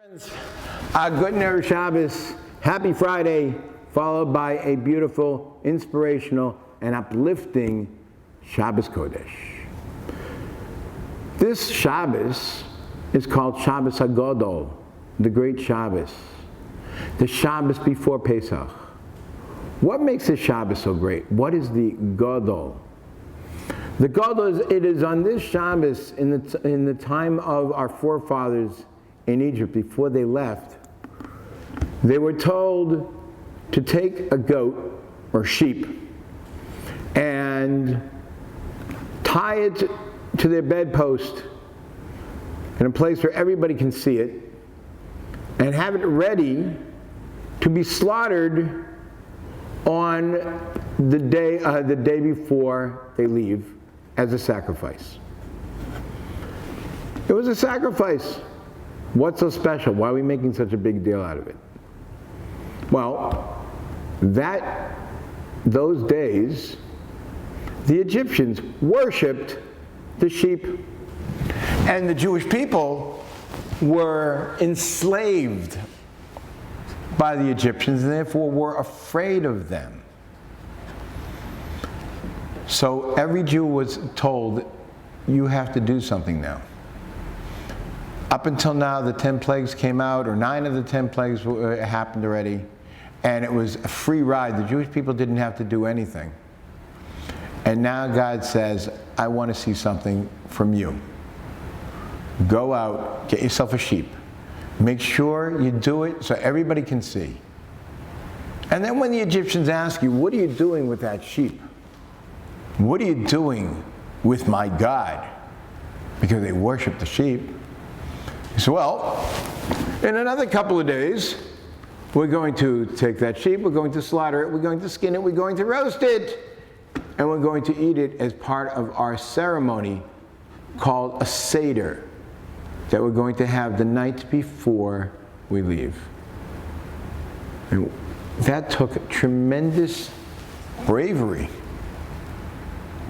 Friends, a good Erev Shabbos, happy Friday, followed by a beautiful, inspirational, and uplifting Shabbos Kodesh. This Shabbos is called Shabbos HaGadol, the Great Shabbos, the Shabbos before Pesach. What makes this Shabbos so great? What is the Gadol? The Gadol is on this Shabbos in the time of our forefathers in Egypt, before they left, they were told to take a goat or sheep and tie it to their bedpost in a place where everybody can see it, and have it ready to be slaughtered on the day before they leave as a sacrifice. It was a sacrifice. What's so special? Why are we making such a big deal out of it? Well, those days, the Egyptians worshipped the sheep, and the Jewish people were enslaved by the Egyptians and therefore were afraid of them. So every Jew was told, you have to do something now. Up until now, the 10 plagues came out, or 9 of the 10 plagues happened already, and it was a free ride. The Jewish people didn't have to do anything. And now God says, I want to see something from you. Go out, get yourself a sheep. Make sure you do it so everybody can see. And then when the Egyptians ask you, what are you doing with that sheep? What are you doing with my God? Because they worship the sheep. He said, well, in another couple of days, we're going to take that sheep, we're going to slaughter it, we're going to skin it, we're going to roast it, and we're going to eat it as part of our ceremony called a Seder that we're going to have the night before we leave. And that took tremendous bravery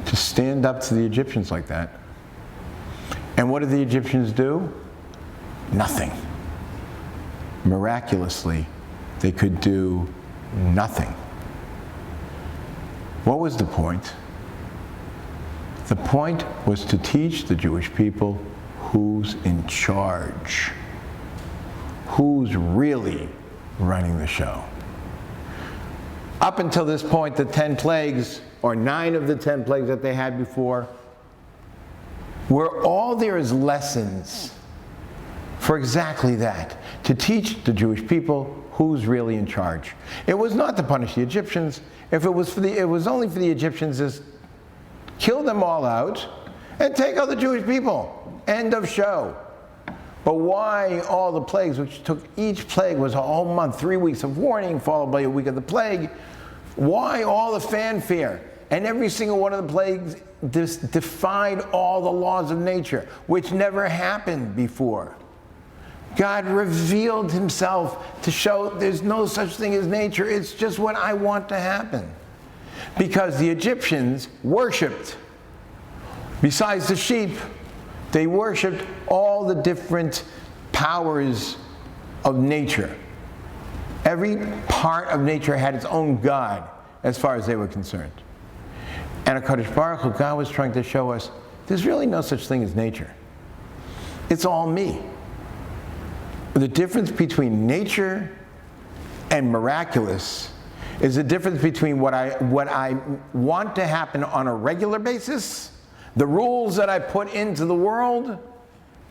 to stand up to the Egyptians like that. And what did the Egyptians do? Nothing. Miraculously, they could do nothing. What was the point? The point was to teach the Jewish people who's in charge, who's really running the show. Up until this point, the 10 plagues, or 9 of the 10 plagues that they had before, were all there as lessons for exactly that, to teach the Jewish people who's really in charge. It was not to punish the Egyptians. If it was only for the Egyptians, just kill them all out and take out the Jewish people. End of show. But why all the plagues, which took, each plague was a whole month, 3 weeks of warning, followed by a week of the plague? Why all the fanfare? And every single one of the plagues defied all the laws of nature, which never happened before. God revealed himself to show there's no such thing as nature. It's just what I want to happen. Because the Egyptians worshipped, besides the sheep, they worshipped all the different powers of nature. Every part of nature had its own God, as far as they were concerned. And HaKadosh Baruch Hu, God was trying to show us, there's really no such thing as nature. It's all me. The difference between nature and miraculous is the difference between what I want to happen on a regular basis, the rules that I put into the world,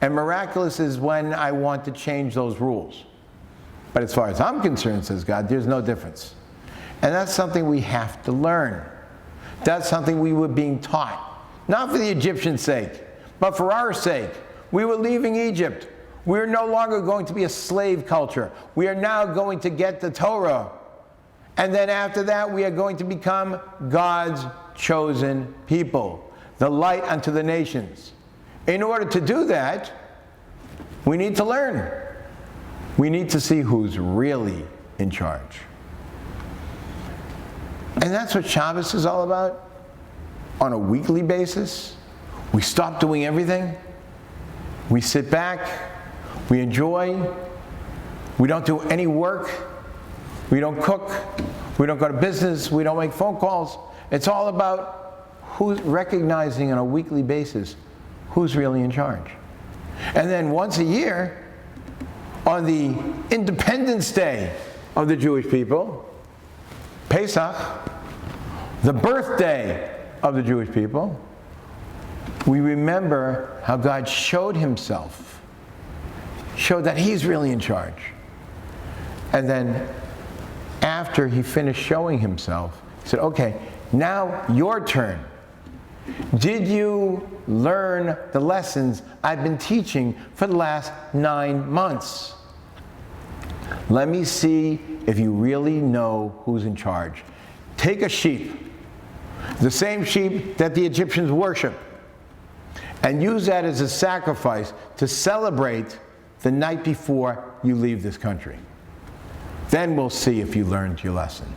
and miraculous is when I want to change those rules. But as far as I'm concerned, says God, there's no difference. And that's something we have to learn. That's something we were being taught. Not for the Egyptians' sake, but for our sake. We were leaving Egypt. We're no longer going to be a slave culture. We are now going to get the Torah. And then after that, we are going to become God's chosen people, the light unto the nations. In order to do that, we need to learn. We need to see who's really in charge. And that's what Shabbos is all about. On a weekly basis, we stop doing everything. We sit back, we enjoy, We don't do any work. We don't cook. We don't go to business. We don't make phone calls. It's all about who's recognizing on a weekly basis who's really in charge. And then once a year, on the Independence Day of the Jewish people, Pesach, the birthday of the Jewish people, we remember how God showed himself, showed that he's really in charge. And then after he finished showing himself, he said, okay, now your turn. Did you learn the lessons I've been teaching for the last 9 months? Let me see if you really know who's in charge. Take a sheep, the same sheep that the Egyptians worship, and use that as a sacrifice to celebrate the night before you leave this country. Then we'll see if you learned your lesson.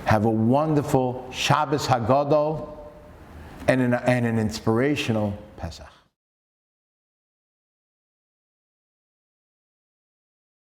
Have a wonderful Shabbos Hagadol and an inspirational Pesach.